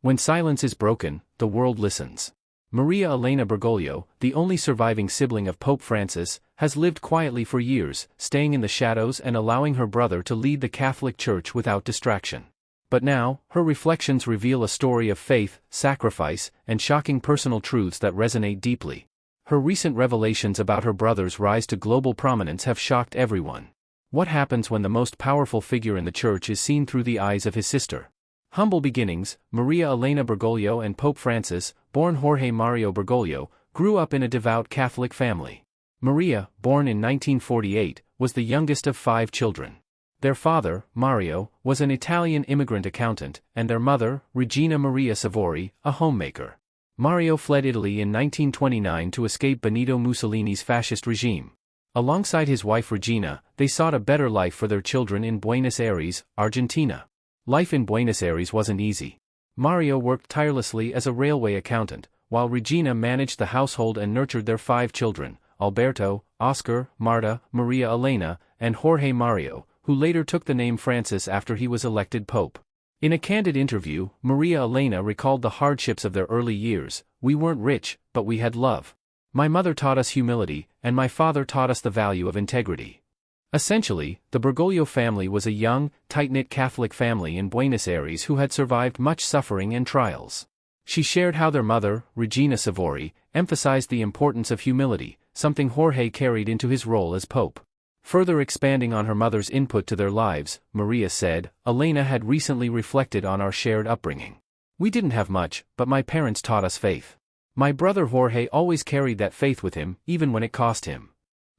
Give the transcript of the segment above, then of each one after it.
When silence is broken, the world listens. Maria Elena Bergoglio, the only surviving sibling of Pope Francis, has lived quietly for years, staying in the shadows and allowing her brother to lead the Catholic Church without distraction. But now, her reflections reveal a story of faith, sacrifice, and shocking personal truths that resonate deeply. Her recent revelations about her brother's rise to global prominence have shocked everyone. What happens when the most powerful figure in the Church is seen through the eyes of his sister? Humble beginnings. Maria Elena Bergoglio and Pope Francis, born Jorge Mario Bergoglio, grew up in a devout Catholic family. Maria, born in 1948, was the youngest of 5 children. Their father, Mario, was an Italian immigrant accountant, and their mother, Regina Maria Savori, a homemaker. Mario fled Italy in 1929 to escape Benito Mussolini's fascist regime. Alongside his wife Regina, they sought a better life for their children in Buenos Aires, Argentina. Life in Buenos Aires wasn't easy. Mario worked tirelessly as a railway accountant, while Regina managed the household and nurtured their 5 children, Alberto, Oscar, Marta, Maria Elena, and Jorge Mario, who later took the name Francis after he was elected pope. In a candid interview, Maria Elena recalled the hardships of their early years. "We weren't rich, but we had love. My mother taught us humility, and my father taught us the value of integrity." Essentially, the Bergoglio family was a young, tight-knit Catholic family in Buenos Aires who had survived much suffering and trials. She shared how their mother, Regina Savori, emphasized the importance of humility, something Jorge carried into his role as pope. Further expanding on her mother's input to their lives, Maria said, "Elena had recently reflected on our shared upbringing. We didn't have much, but my parents taught us faith. My brother Jorge always carried that faith with him, even when it cost him."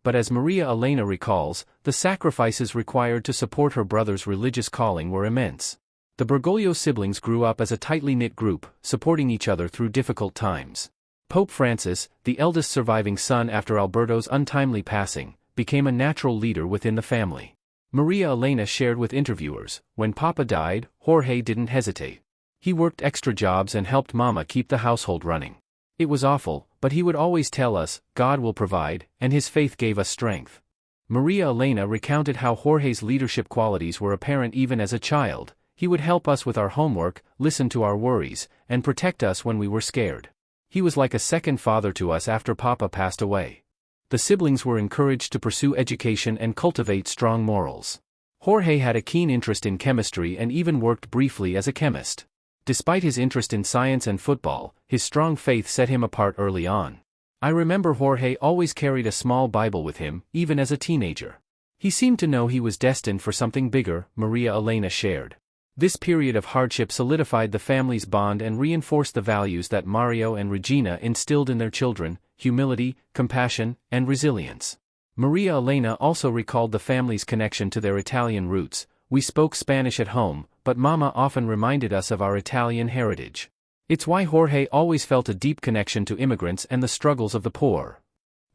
But as Maria Elena recalls, the sacrifices required to support her brother's religious calling were immense. The Bergoglio siblings grew up as a tightly knit group, supporting each other through difficult times. Pope Francis, the eldest surviving son after Alberto's untimely passing, became a natural leader within the family. Maria Elena shared with interviewers, "When Papa died, Jorge didn't hesitate. He worked extra jobs and helped Mama keep the household running. It was awful, but he would always tell us, 'God will provide,' and his faith gave us strength." Maria Elena recounted how Jorge's leadership qualities were apparent even as a child. "He would help us with our homework, listen to our worries, and protect us when we were scared. He was like a second father to us after Papa passed away." The siblings were encouraged to pursue education and cultivate strong morals. Jorge had a keen interest in chemistry and even worked briefly as a chemist. Despite his interest in science and football, his strong faith set him apart early on. "I remember Jorge always carried a small Bible with him, even as a teenager. He seemed to know he was destined for something bigger," Maria Elena shared. This period of hardship solidified the family's bond and reinforced the values that Mario and Regina instilled in their children: humility, compassion, and resilience. Maria Elena also recalled the family's connection to their Italian roots. "We spoke Spanish at home, but Mama often reminded us of our Italian heritage." It's why Jorge always felt a deep connection to immigrants and the struggles of the poor.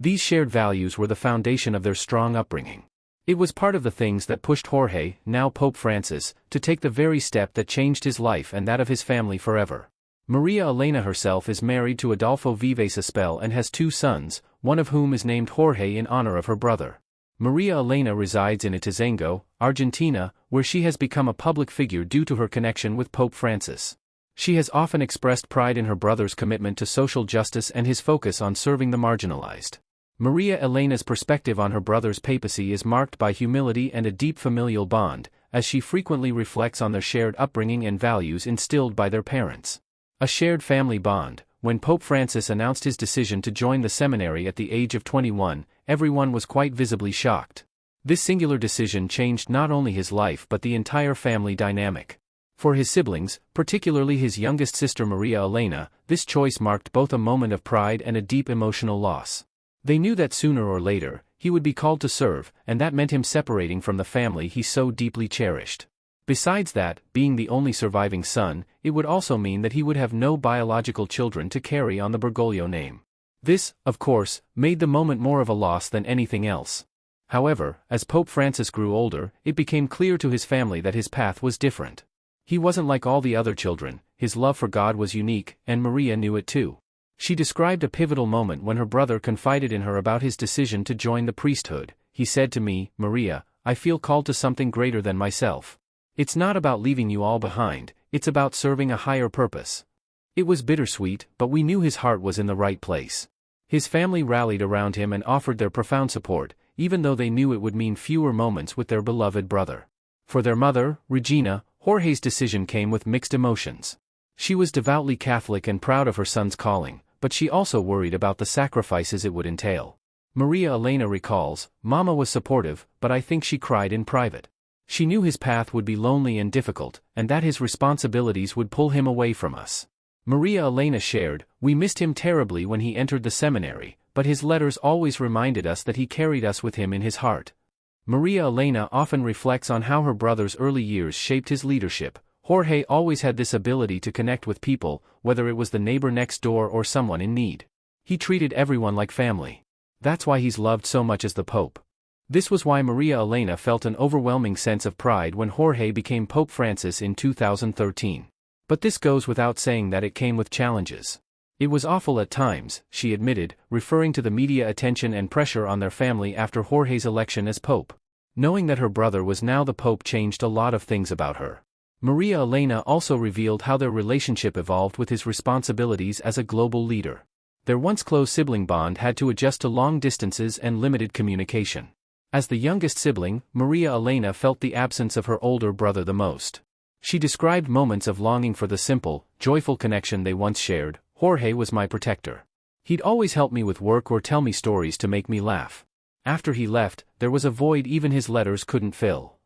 These shared values were the foundation of their strong upbringing. It was part of the things that pushed Jorge, now Pope Francis, to take the very step that changed his life and that of his family forever. Maria Elena herself is married to Adolfo Vives Aspel and has 2 sons, one of whom is named Jorge in honor of her brother. Maria Elena resides in Ituzaingó, Argentina, where she has become a public figure due to her connection with Pope Francis. She has often expressed pride in her brother's commitment to social justice and his focus on serving the marginalized. Maria Elena's perspective on her brother's papacy is marked by humility and a deep familial bond, as she frequently reflects on their shared upbringing and values instilled by their parents. A shared family bond. When Pope Francis announced his decision to join the seminary at the age of 21, everyone was quite visibly shocked. This singular decision changed not only his life but the entire family dynamic. For his siblings, particularly his youngest sister Maria Elena, this choice marked both a moment of pride and a deep emotional loss. They knew that sooner or later, he would be called to serve, and that meant him separating from the family he so deeply cherished. Besides that, being the only surviving son, it would also mean that he would have no biological children to carry on the Bergoglio name. This, of course, made the moment more of a loss than anything else. However, as Pope Francis grew older, it became clear to his family that his path was different. He wasn't like all the other children. His love for God was unique, and Maria knew it too. She described a pivotal moment when her brother confided in her about his decision to join the priesthood. "He said to me, 'Maria, I feel called to something greater than myself. It's not about leaving you all behind, it's about serving a higher purpose. It was bittersweet, but we knew his heart was in the right place. His family rallied around him and offered their profound support, even though they knew it would mean fewer moments with their beloved brother. For their mother, Regina, Jorge's decision came with mixed emotions. She was devoutly Catholic and proud of her son's calling, but she also worried about the sacrifices it would entail. Maria Elena recalls, "Mama was supportive, but I think she cried in private. She knew his path would be lonely and difficult, and that his responsibilities would pull him away from us." Maria Elena shared, "We missed him terribly when he entered the seminary, but his letters always reminded us that he carried us with him in his heart." Maria Elena often reflects on how her brother's early years shaped his leadership. Jorge always had this ability to connect with people, whether it was the neighbor next door or someone in need. He treated everyone like family. That's why he's loved so much as the Pope. This was why Maria Elena felt an overwhelming sense of pride when Jorge became Pope Francis in 2013. But this goes without saying that it came with challenges. "It was awful at times," she admitted, referring to the media attention and pressure on their family after Jorge's election as Pope. Knowing that her brother was now the Pope changed a lot of things about her. Maria Elena also revealed how their relationship evolved with his responsibilities as a global leader. Their once close sibling bond had to adjust to long distances and limited communication. As the youngest sibling, Maria Elena felt the absence of her older brother the most. She described moments of longing for the simple, joyful connection they once shared. "Jorge was my protector. He'd always help me with work or tell me stories to make me laugh. After he left, there was a void even his letters couldn't fill."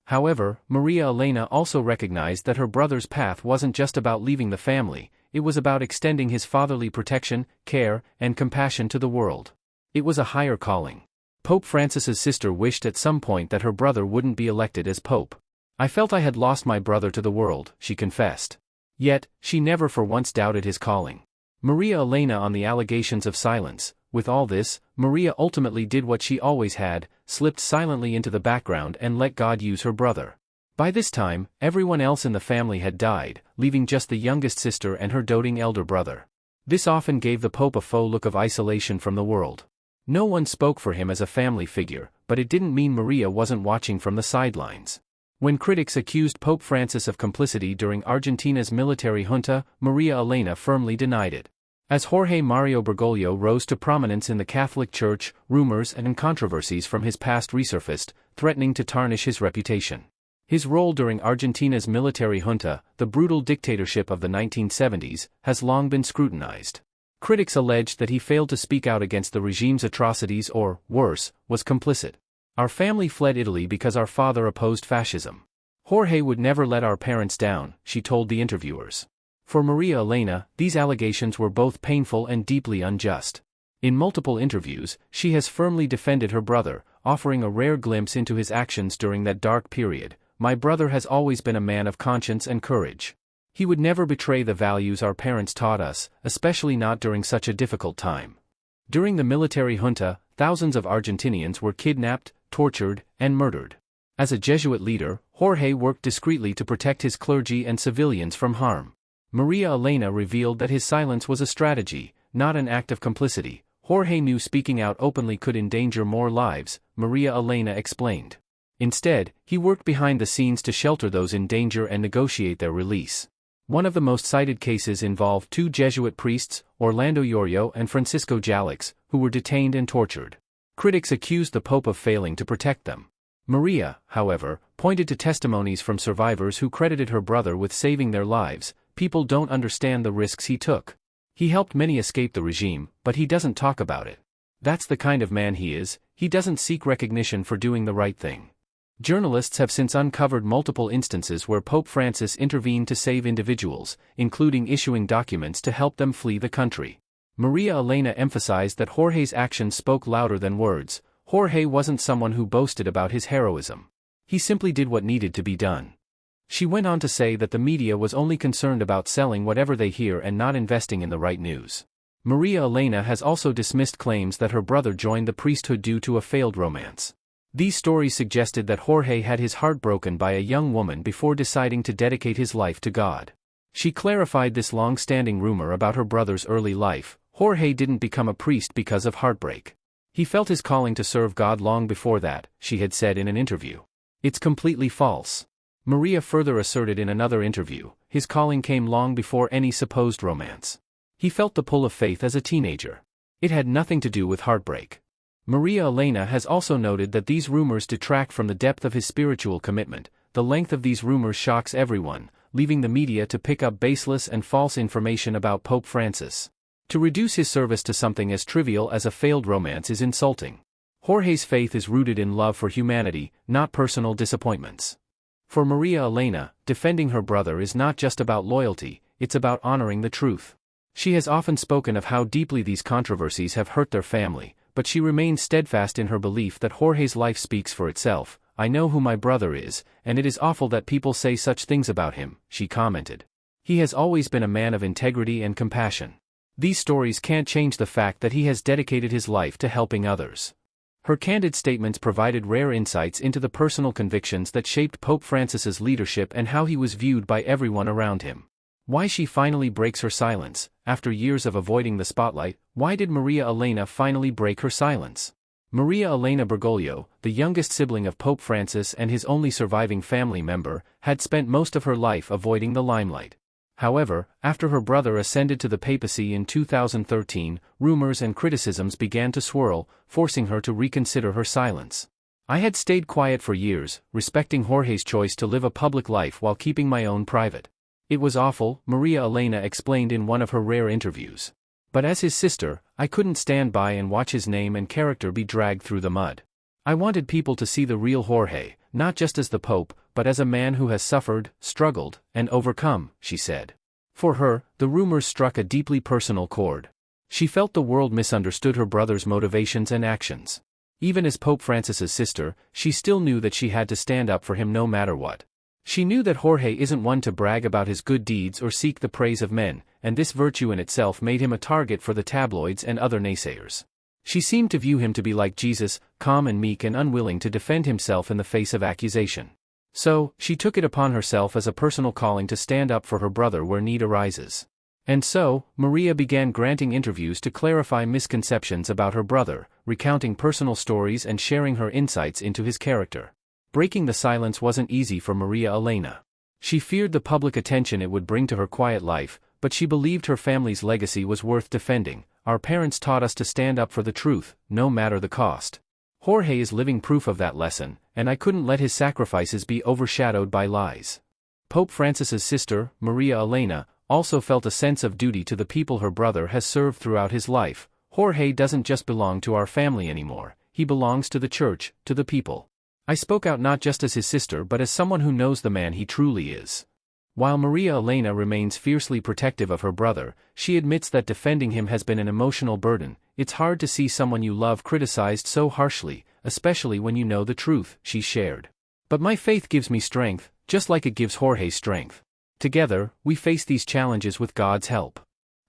However, Maria Elena also recognized that her brother's path wasn't just about leaving the family, it was about extending his fatherly protection, care, and compassion to the world. It was a higher calling. Pope Francis's sister wished at some point that her brother wouldn't be elected as pope. "I felt I had lost my brother to the world," she confessed. Yet, she never for once doubted his calling. Maria Elena on the allegations of silence. With all this, Maria ultimately did what she always had, slipped silently into the background and let God use her brother. By this time, everyone else in the family had died, leaving just the youngest sister and her doting elder brother. This often gave the Pope a faux look of isolation from the world. No one spoke for him as a family figure, but it didn't mean Maria wasn't watching from the sidelines. When critics accused Pope Francis of complicity during Argentina's military junta, Maria Elena firmly denied it. As Jorge Mario Bergoglio rose to prominence in the Catholic Church, rumors and controversies from his past resurfaced, threatening to tarnish his reputation. His role during Argentina's military junta, the brutal dictatorship of the 1970s, has long been scrutinized. Critics alleged that he failed to speak out against the regime's atrocities or, worse, was complicit. "Our family fled Italy because our father opposed fascism. Jorge would never let our parents down," she told the interviewers. For Maria Elena, these allegations were both painful and deeply unjust. In multiple interviews, she has firmly defended her brother, offering a rare glimpse into his actions during that dark period. "My brother has always been a man of conscience and courage. He would never betray the values our parents taught us, especially not during such a difficult time." During the military junta, thousands of Argentinians were kidnapped, tortured, and murdered. As a Jesuit leader, Jorge worked discreetly to protect his clergy and civilians from harm. Maria Elena revealed that his silence was a strategy, not an act of complicity. Jorge knew speaking out openly could endanger more lives, Maria Elena explained. Instead, he worked behind the scenes to shelter those in danger and negotiate their release. One of the most cited cases involved two Jesuit priests, Orlando Yorio and Francisco Jalix, who were detained and tortured. Critics accused the Pope of failing to protect them. Maria, however, pointed to testimonies from survivors who credited her brother with saving their lives. "People don't understand the risks he took. He helped many escape the regime, but he doesn't talk about it. That's the kind of man he is, he doesn't seek recognition for doing the right thing." Journalists have since uncovered multiple instances where Pope Francis intervened to save individuals, including issuing documents to help them flee the country. Maria Elena emphasized that Jorge's actions spoke louder than words. Jorge wasn't someone who boasted about his heroism. He simply did what needed to be done. She went on to say that the media was only concerned about selling whatever they hear and not investing in the right news. Maria Elena has also dismissed claims that her brother joined the priesthood due to a failed romance. These stories suggested that Jorge had his heart broken by a young woman before deciding to dedicate his life to God. She clarified this long-standing rumor about her brother's early life. Jorge didn't become a priest because of heartbreak. He felt his calling to serve God long before that, she had said in an interview. "It's completely false." Maria further asserted in another interview, his calling came long before any supposed romance. He felt the pull of faith as a teenager. It had nothing to do with heartbreak. Maria Elena has also noted that these rumors detract from the depth of his spiritual commitment. The length of these rumors shocks everyone, leaving the media to pick up baseless and false information about Pope Francis. To reduce his service to something as trivial as a failed romance is insulting. Jorge's faith is rooted in love for humanity, not personal disappointments. For Maria Elena, defending her brother is not just about loyalty, it's about honoring the truth. She has often spoken of how deeply these controversies have hurt their family, but she remains steadfast in her belief that Jorge's life speaks for itself. "I know who my brother is, and it is awful that people say such things about him," she commented. "He has always been a man of integrity and compassion. These stories can't change the fact that he has dedicated his life to helping others." Her candid statements provided rare insights into the personal convictions that shaped Pope Francis's leadership and how he was viewed by everyone around him. Why she finally breaks her silence. After years of avoiding the spotlight, why did Maria Elena finally break her silence? Maria Elena Bergoglio, the youngest sibling of Pope Francis and his only surviving family member, had spent most of her life avoiding the limelight. However, after her brother ascended to the papacy in 2013, rumors and criticisms began to swirl, forcing her to reconsider her silence. "I had stayed quiet for years, respecting Jorge's choice to live a public life while keeping my own private. It was awful," Maria Elena explained in one of her rare interviews. "But as his sister, I couldn't stand by and watch his name and character be dragged through the mud. I wanted people to see the real Jorge, not just as the Pope, but as a man who has suffered, struggled, and overcome," she said. For her, the rumors struck a deeply personal chord. She felt the world misunderstood her brother's motivations and actions. Even as Pope Francis's sister, she still knew that she had to stand up for him no matter what. She knew that Jorge isn't one to brag about his good deeds or seek the praise of men, and this virtue in itself made him a target for the tabloids and other naysayers. She seemed to view him to be like Jesus, calm and meek and unwilling to defend himself in the face of accusation. So, she took it upon herself as a personal calling to stand up for her brother where need arises. And so, Maria began granting interviews to clarify misconceptions about her brother, recounting personal stories and sharing her insights into his character. Breaking the silence wasn't easy for Maria Elena. She feared the public attention it would bring to her quiet life, but she believed her family's legacy was worth defending. "Our parents taught us to stand up for the truth, no matter the cost. Jorge is living proof of that lesson, and I couldn't let his sacrifices be overshadowed by lies." Pope Francis's sister, Maria Elena, also felt a sense of duty to the people her brother has served throughout his life. "Jorge doesn't just belong to our family anymore, he belongs to the church, to the people. I spoke out not just as his sister but as someone who knows the man he truly is." While Maria Elena remains fiercely protective of her brother, she admits that defending him has been an emotional burden. "It's hard to see someone you love criticized so harshly, especially when you know the truth," she shared. "But my faith gives me strength, just like it gives Jorge strength. Together, we face these challenges with God's help."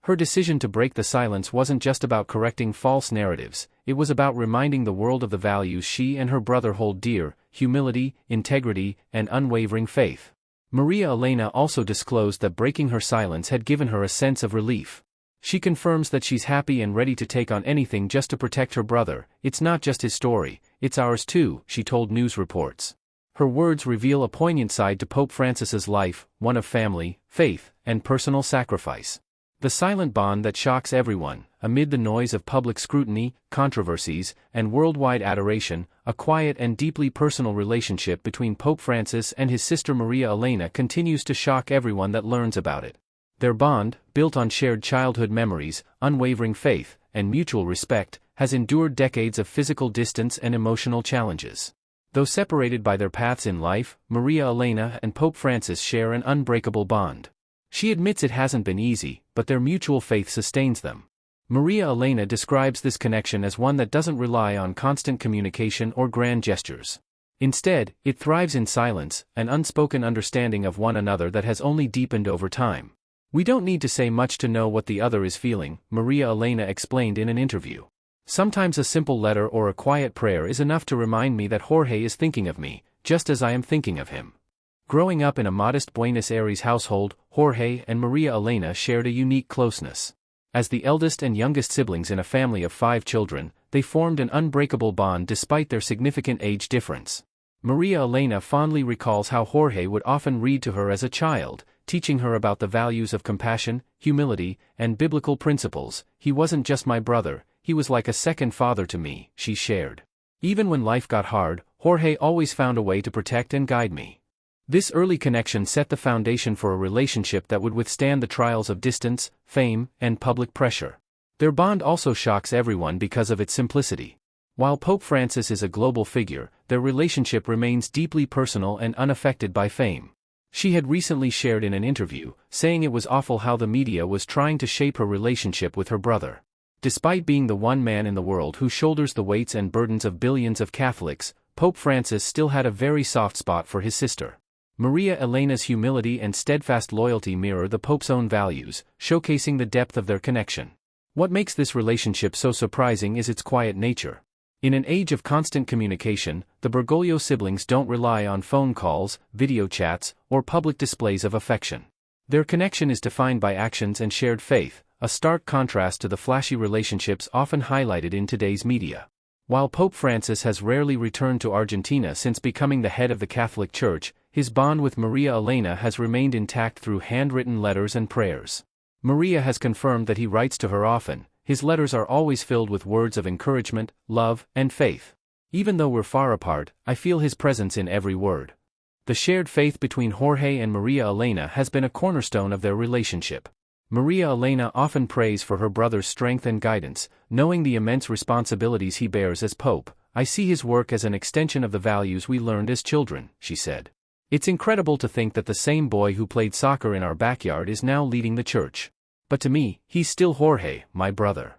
Her decision to break the silence wasn't just about correcting false narratives, it was about reminding the world of the values she and her brother hold dear: humility, integrity, and unwavering faith. Maria Elena also disclosed that breaking her silence had given her a sense of relief. She confirms that she's happy and ready to take on anything just to protect her brother. "It's not just his story, it's ours too," she told news reports. Her words reveal a poignant side to Pope Francis's life, one of family, faith, and personal sacrifice. The silent bond that shocks everyone, amid the noise of public scrutiny, controversies, and worldwide adoration, a quiet and deeply personal relationship between Pope Francis and his sister Maria Elena continues to shock everyone that learns about it. Their bond, built on shared childhood memories, unwavering faith, and mutual respect, has endured decades of physical distance and emotional challenges. Though separated by their paths in life, Maria Elena and Pope Francis share an unbreakable bond. She admits it hasn't been easy, but their mutual faith sustains them. Maria Elena describes this connection as one that doesn't rely on constant communication or grand gestures. Instead, it thrives in silence, an unspoken understanding of one another that has only deepened over time. "We don't need to say much to know what the other is feeling," Maria Elena explained in an interview. "Sometimes a simple letter or a quiet prayer is enough to remind me that Jorge is thinking of me, just as I am thinking of him." Growing up in a modest Buenos Aires household, Jorge and Maria Elena shared a unique closeness. As the eldest and youngest siblings in a family of 5 children, they formed an unbreakable bond despite their significant age difference. Maria Elena fondly recalls how Jorge would often read to her as a child, teaching her about the values of compassion, humility, and biblical principles. "He wasn't just my brother, he was like a second father to me," she shared. "Even when life got hard, Jorge always found a way to protect and guide me." This early connection set the foundation for a relationship that would withstand the trials of distance, fame, and public pressure. Their bond also shocks everyone because of its simplicity. While Pope Francis is a global figure, their relationship remains deeply personal and unaffected by fame. She had recently shared in an interview, saying it was awful how the media was trying to shape her relationship with her brother. Despite being the one man in the world who shoulders the weights and burdens of billions of Catholics, Pope Francis still had a very soft spot for his sister. Maria Elena's humility and steadfast loyalty mirror the Pope's own values, showcasing the depth of their connection. What makes this relationship so surprising is its quiet nature. In an age of constant communication, the Bergoglio siblings don't rely on phone calls, video chats, or public displays of affection. Their connection is defined by actions and shared faith, a stark contrast to the flashy relationships often highlighted in today's media. While Pope Francis has rarely returned to Argentina since becoming the head of the Catholic Church, his bond with Maria Elena has remained intact through handwritten letters and prayers. Maria has confirmed that he writes to her often. His letters are always filled with words of encouragement, love, and faith. "Even though we're far apart, I feel his presence in every word." The shared faith between Jorge and Maria Elena has been a cornerstone of their relationship. Maria Elena often prays for her brother's strength and guidance, knowing the immense responsibilities he bears as Pope. "I see his work as an extension of the values we learned as children," she said. "It's incredible to think that the same boy who played soccer in our backyard is now leading the church. But to me, he's still Jorge, my brother."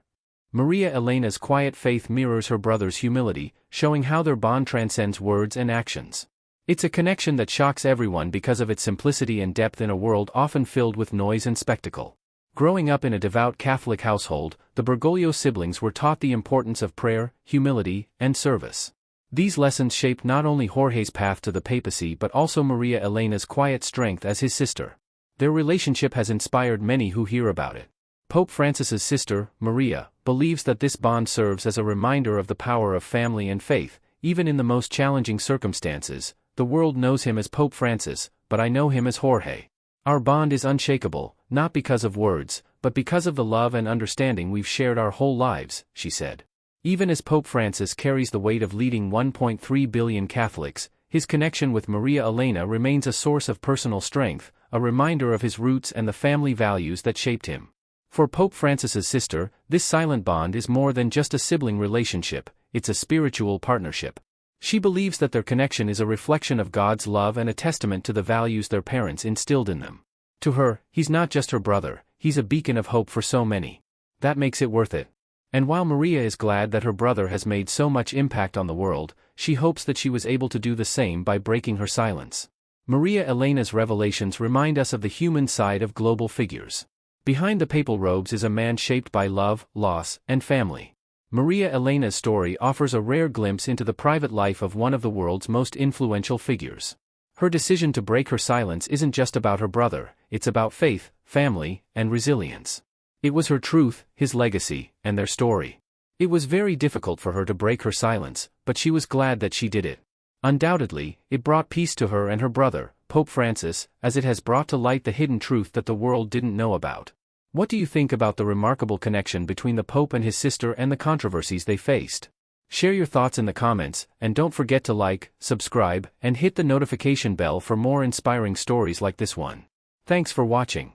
Maria Elena's quiet faith mirrors her brother's humility, showing how their bond transcends words and actions. It's a connection that shocks everyone because of its simplicity and depth in a world often filled with noise and spectacle. Growing up in a devout Catholic household, the Bergoglio siblings were taught the importance of prayer, humility, and service. These lessons shaped not only Jorge's path to the papacy but also Maria Elena's quiet strength as his sister. Their relationship has inspired many who hear about it. Pope Francis's sister, Maria, believes that this bond serves as a reminder of the power of family and faith. "Even in the most challenging circumstances, the world knows him as Pope Francis, but I know him as Jorge. Our bond is unshakable, not because of words, but because of the love and understanding we've shared our whole lives," she said. Even as Pope Francis carries the weight of leading 1.3 billion Catholics, his connection with Maria Elena remains a source of personal strength, a reminder of his roots and the family values that shaped him. For Pope Francis's sister, this silent bond is more than just a sibling relationship, it's a spiritual partnership. She believes that their connection is a reflection of God's love and a testament to the values their parents instilled in them. To her, he's not just her brother, he's a beacon of hope for so many. That makes it worth it. And while Maria is glad that her brother has made so much impact on the world, she hopes that she was able to do the same by breaking her silence. Maria Elena's revelations remind us of the human side of global figures. Behind the papal robes is a man shaped by love, loss, and family. Maria Elena's story offers a rare glimpse into the private life of one of the world's most influential figures. Her decision to break her silence isn't just about her brother, it's about faith, family, and resilience. It was her truth, his legacy, and their story. It was very difficult for her to break her silence, but she was glad that she did it. Undoubtedly, it brought peace to her and her brother, Pope Francis, as it has brought to light the hidden truth that the world didn't know about. What do you think about the remarkable connection between the Pope and his sister and the controversies they faced? Share your thoughts in the comments, and don't forget to like, subscribe, and hit the notification bell for more inspiring stories like this one. Thanks for watching.